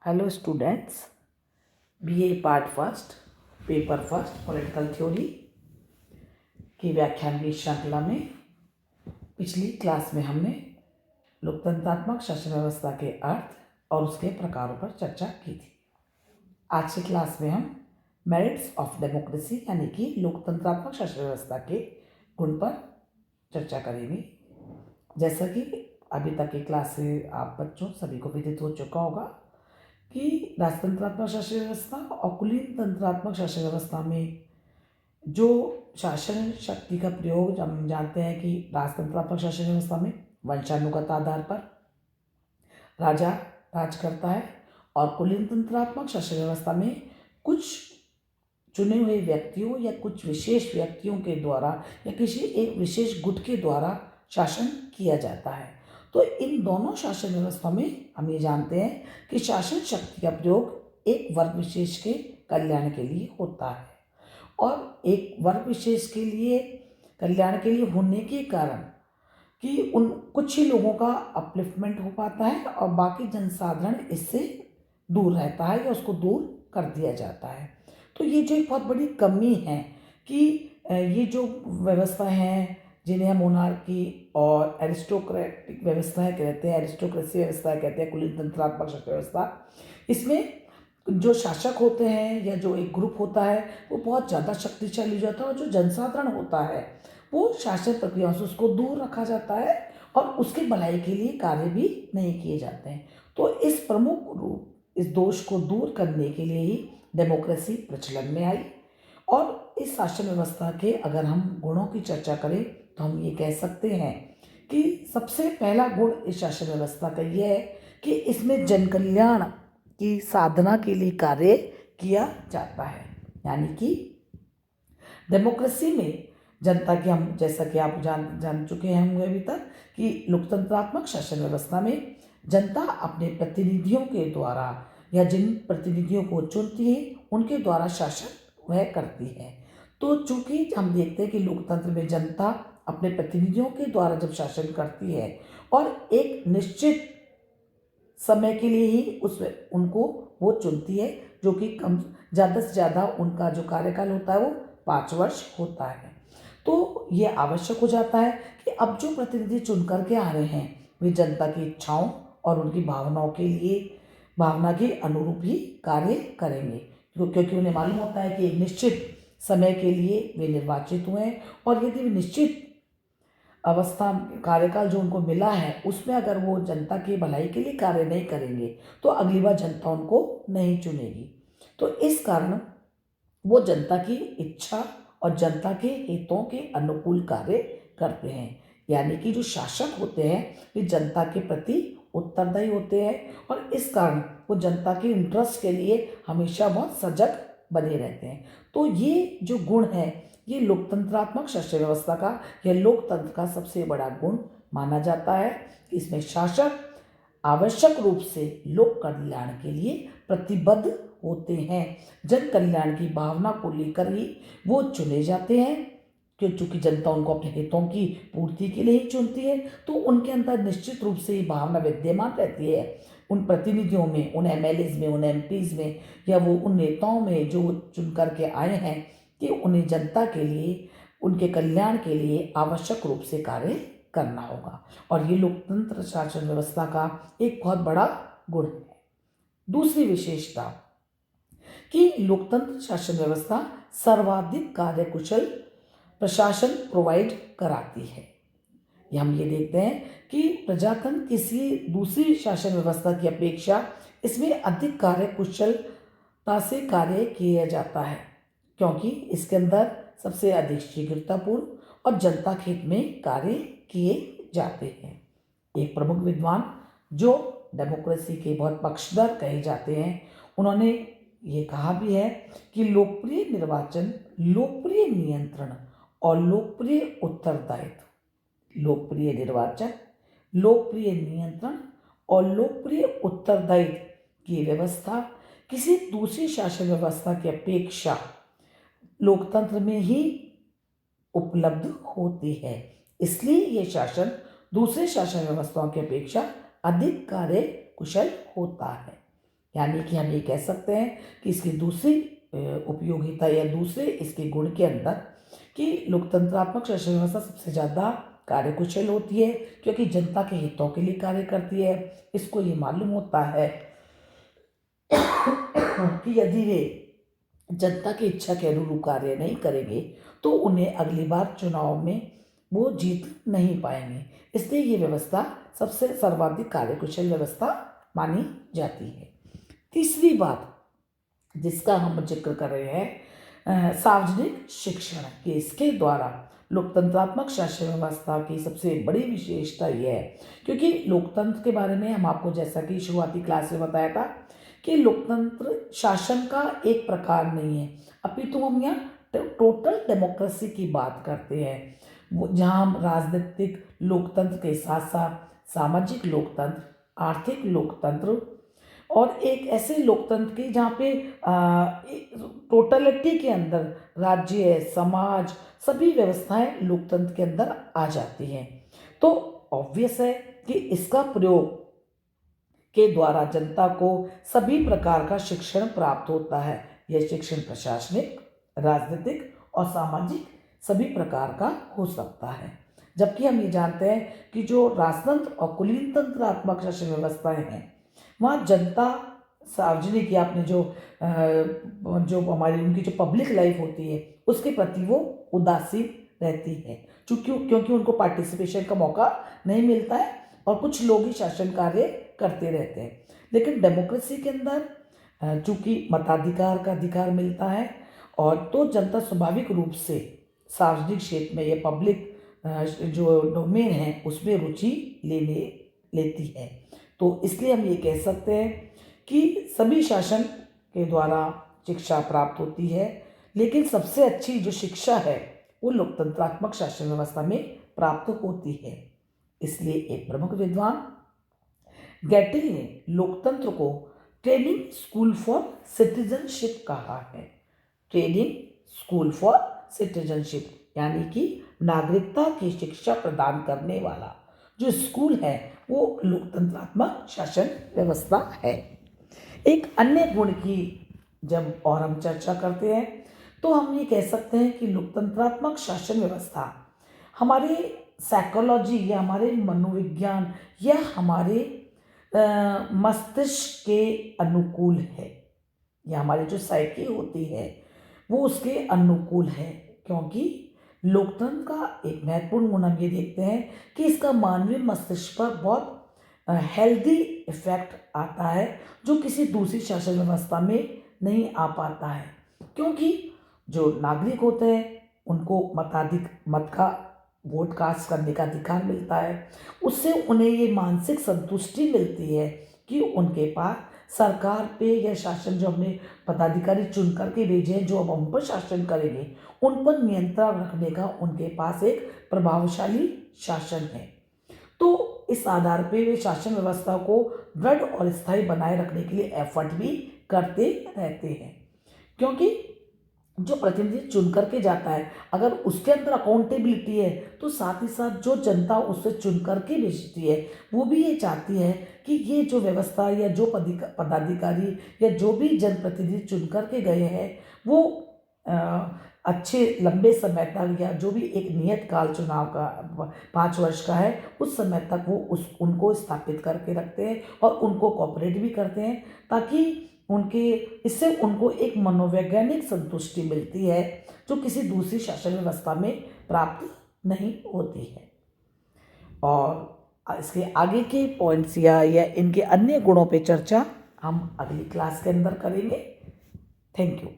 Hello students, BA part first paper first political theory की व्याख्यान की श्रृंखला में पिछली क्लास में हमने लोकतंत्रात्मक शासन व्यवस्था के अर्थ और उसके प्रकारों पर चर्चा की थी। आज की क्लास में हम मेरिट्स ऑफ डेमोक्रेसी यानी कि लोकतंत्रात्मक शासन व्यवस्था के गुण पर चर्चा करेंगे। जैसा कि अभी तक की क्लास से आप बच्चों सभी को विदित हो चुका होगा कि राजतंत्रात्मक शासन व्यवस्था और कुलीन तंत्रात्मक शासन व्यवस्था में जो शासन शक्ति का प्रयोग हम जानते हैं कि राजतंत्रात्मक शासन व्यवस्था में वंशानुगत आधार पर राजा राज करता है और कुलीन तंत्रात्मक शासन व्यवस्था में कुछ चुने हुए व्यक्तियों या कुछ विशेष व्यक्तियों के द्वारा या किसी एक विशेष गुट के द्वारा शासन किया जाता है। तो इन दोनों शासन व्यवस्था में हम ये जानते हैं कि शासन शक्ति का प्रयोग एक वर्ग विशेष के कल्याण के लिए होता है और एक वर्ग विशेष के लिए कल्याण के लिए होने के कारण कि उन कुछ ही लोगों का अपलिफ्टमेंट हो पाता है और बाकी जनसाधारण इससे दूर रहता है या उसको दूर कर दिया जाता है। तो ये जो एक बहुत बड़ी कमी है कि ये जो व्यवस्था है जिन्हें हम मोनार्की और एरिस्टोक्रेटिक व्यवस्थाएं कहते हैं, एरिस्टोक्रेसी व्यवस्था कहते हैं, कुलीन तंत्रात्मक शासन व्यवस्था, इसमें जो शासक होते हैं या जो एक ग्रुप होता है वो बहुत ज़्यादा शक्तिशाली हो जाता है और जो जनसाधारण होता है वो शासन प्रक्रियाओं से उसको दूर रखा जाता है और उसकी भलाई के लिए कार्य भी नहीं किए जाते हैं। तो इस प्रमुख रूप इस दोष को दूर करने के लिए ही डेमोक्रेसी प्रचलन में आई और इस शासन व्यवस्था के अगर हम गुणों की चर्चा करें तो हम ये कह सकते हैं कि सबसे पहला गुण इस शासन व्यवस्था का यह है कि इसमें जन कल्याण की साधना के लिए कार्य किया जाता है। यानी कि डेमोक्रेसी में जनता की, हम जैसा कि आप जान चुके हैं होंगे अभी तक कि लोकतंत्रात्मक शासन व्यवस्था में जनता अपने प्रतिनिधियों के द्वारा या जिन प्रतिनिधियों को चुनती है उनके द्वारा शासन वह करती है। तो चूंकि हम देखते हैं कि लोकतंत्र में जनता अपने प्रतिनिधियों के द्वारा जब शासन करती है और एक निश्चित समय के लिए ही उनको वो चुनती है, जो कि कम ज़्यादा से ज़्यादा उनका जो कार्यकाल होता है वो 5 वर्ष होता है। तो ये आवश्यक हो जाता है कि अब जो प्रतिनिधि चुन करके आ रहे हैं वे जनता की इच्छाओं और उनकी भावनाओं के लिए भावना के अनुरूप ही कार्य करेंगे, क्योंकि उन्हें मालूम होता है कि एक निश्चित समय के लिए वे निर्वाचित हुए हैं और यदि वे निश्चित अवस्था कार्यकाल जो उनको मिला है उसमें अगर वो जनता की भलाई के लिए कार्य नहीं करेंगे तो अगली बार जनता उनको नहीं चुनेगी। तो इस कारण वो जनता की इच्छा और जनता के हितों के अनुकूल कार्य करते हैं। यानी कि जो शासक होते हैं वे जनता के प्रति उत्तरदायी होते हैं और इस कारण वो जनता के इंटरेस्ट के लिए हमेशा बहुत सजग बने रहते हैं। तो ये जो गुण है ये लोकतंत्रात्मक शासन व्यवस्था का या लोकतंत्र का सबसे बड़ा गुण माना जाता है। इसमें शासक आवश्यक रूप से लोक कल्याण के लिए प्रतिबद्ध होते हैं। जन कल्याण की भावना को लेकर ही वो चुने जाते हैं, क्योंकि जनता उनको अपने हितों की पूर्ति के लिए ही चुनती है। तो उनके अंदर निश्चित रूप से ये भावना विद्यमान रहती है उन प्रतिनिधियों में, उन एमएलएज में, उन एमपीज में या वो उन नेताओं में जो चुन करके आए हैं कि उन्हें जनता के लिए उनके कल्याण के लिए आवश्यक रूप से कार्य करना होगा। और ये लोकतंत्र शासन व्यवस्था का एक बहुत बड़ा गुण है। दूसरी विशेषता कि लोकतंत्र शासन व्यवस्था सर्वाधिक कार्यकुशल प्रशासन प्रोवाइड कराती है। हम ये देखते हैं कि प्रजातंत्र किसी दूसरी शासन व्यवस्था की अपेक्षा इसमें अधिक कार्यकुशलता से कार्य किया जाता है, क्योंकि इसके अंदर सबसे अधिक शीघ्रतापूर्ण और जनता के हित में कार्य किए जाते हैं। एक प्रमुख विद्वान जो डेमोक्रेसी के बहुत पक्षधर कहे जाते हैं, उन्होंने ये कहा भी है कि लोकप्रिय निर्वाचन, लोकप्रिय नियंत्रण और लोकप्रिय उत्तरदायित्व, लोकप्रिय निर्वाचन, लोकप्रिय नियंत्रण और लोकप्रिय उत्तरदायित्व की व्यवस्था किसी दूसरी शासन व्यवस्था की अपेक्षा लोकतंत्र में ही उपलब्ध होती है। इसलिए ये शासन दूसरे शासन व्यवस्थाओं की अपेक्षा अधिक कार्य कुशल होता है। यानी कि हम ये कह सकते हैं कि इसकी दूसरी उपयोगिता या दूसरे इसके गुण के अंदर कि लोकतंत्रात्मक शासन व्यवस्था सबसे ज़्यादा कार्यकुशल होती है, क्योंकि जनता के हितों के लिए कार्य करती है। इसको ये मालूम होता है कि यदि वे जनता की इच्छा के अनुरूप कार्य नहीं करेंगे तो उन्हें अगली बार चुनाव में वो जीत नहीं पाएंगे। इसलिए ये व्यवस्था सबसे सर्वाधिक कार्यकुशल व्यवस्था मानी जाती है। तीसरी बात जिसका हम जिक्र कर रहे हैं सार्वजनिक शिक्षण कि इसके द्वारा लोकतंत्रात्मक शासन व्यवस्था की सबसे बड़ी विशेषता यह है, क्योंकि लोकतंत्र के बारे में हम आपको जैसा कि शुरुआती क्लास में बताया था कि लोकतंत्र शासन का एक प्रकार नहीं है, अपितु हम यहाँ टोटल डेमोक्रेसी की बात करते हैं, जहाँ हम राजनीतिक लोकतंत्र के साथ साथ सामाजिक लोकतंत्र, आर्थिक लोकतंत्र और एक ऐसे लोकतंत्र की जहाँ पे टोटलिटी के अंदर राज्य, समाज, सभी व्यवस्थाएं लोकतंत्र के अंदर आ जाती हैं। तो ऑब्वियस है कि इसका प्रयोग के द्वारा जनता को सभी प्रकार का शिक्षण प्राप्त होता है। यह शिक्षण प्रशासनिक, राजनीतिक और सामाजिक सभी प्रकार का हो सकता है। जबकि हम ये जानते हैं कि जो राजतंत्र और कुलीन तंत्रात्मक शासन व्यवस्थाएं हैं वहाँ जनता सार्वजनिक या अपने जो हमारी उनकी जो पब्लिक लाइफ होती है उसके प्रति वो उदासीन रहती है, क्योंकि उनको पार्टिसिपेशन का मौका नहीं मिलता है और कुछ लोग ही शासन कार्य करते रहते हैं। लेकिन डेमोक्रेसी के अंदर चूंकि मताधिकार का अधिकार मिलता है और तो जनता स्वाभाविक रूप से सार्वजनिक क्षेत्र में या पब्लिक जो डोमेन है उसमें रुचि लेती है। तो इसलिए हम ये कह सकते हैं कि सभी शासन के द्वारा शिक्षा प्राप्त होती है, लेकिन सबसे अच्छी जो शिक्षा है वो लोकतंत्रात्मक शासन व्यवस्था में प्राप्त होती है। इसलिए एक प्रमुख विद्वान गैटिल ने लोकतंत्र को ट्रेनिंग स्कूल फॉर सिटीजनशिप कहा है। ट्रेनिंग स्कूल फॉर सिटीजनशिप यानी कि नागरिकता की शिक्षा प्रदान करने वाला जो स्कूल है वो लोकतंत्रात्मक शासन व्यवस्था है। एक अन्य गुण की जब और हम चर्चा करते हैं तो हम ये कह सकते हैं कि लोकतंत्रात्मक शासन व्यवस्था हमारे साइकोलॉजी या हमारे मनोविज्ञान या हमारे मस्तिष्क के अनुकूल है, या हमारी जो साइकी होती है वो उसके अनुकूल है, क्योंकि लोकतंत्र का एक महत्वपूर्ण गुण हम ये देखते हैं कि इसका मानवीय मस्तिष्क पर बहुत हेल्दी इफेक्ट आता है जो किसी दूसरी शासन व्यवस्था में नहीं आ पाता है, क्योंकि जो नागरिक होते हैं उनको मत का वोट कास्ट करने का अधिकार मिलता है। उससे उन्हें ये मानसिक संतुष्टि मिलती है कि उनके पास सरकार पे या शासन जो हमने पदाधिकारी चुन करके भेजे हैं जो अब हम पर शासन करेंगे उन पर नियंत्रण रखने का उनके पास एक प्रभावशाली शासन है। तो इस आधार पे वे शासन व्यवस्था को दृढ़ और स्थायी बनाए रखने के लिए एफर्ट भी करते रहते हैं, क्योंकि जो प्रतिनिधि चुन करके जाता है अगर उसके अंदर अकाउंटेबिलिटी है तो साथ ही साथ जो जनता उससे चुन करके भेजती है वो भी ये चाहती है कि ये जो व्यवस्था या जो पदाधिकारी या जो भी जनप्रतिनिधि चुन करके गए हैं वो अच्छे लंबे समय तक या जो भी एक नियत काल चुनाव का 5 वर्ष का है उस समय तक वो उनको स्थापित करके रखते हैं और उनको कोऑपरेट भी करते हैं, ताकि इससे उनको एक मनोवैज्ञानिक संतुष्टि मिलती है जो किसी दूसरी शासन व्यवस्था में प्राप्त नहीं होती है। और इसके आगे के पॉइंट्स या इनके अन्य गुणों पे चर्चा हम अगली क्लास के अंदर करेंगे। Thank you.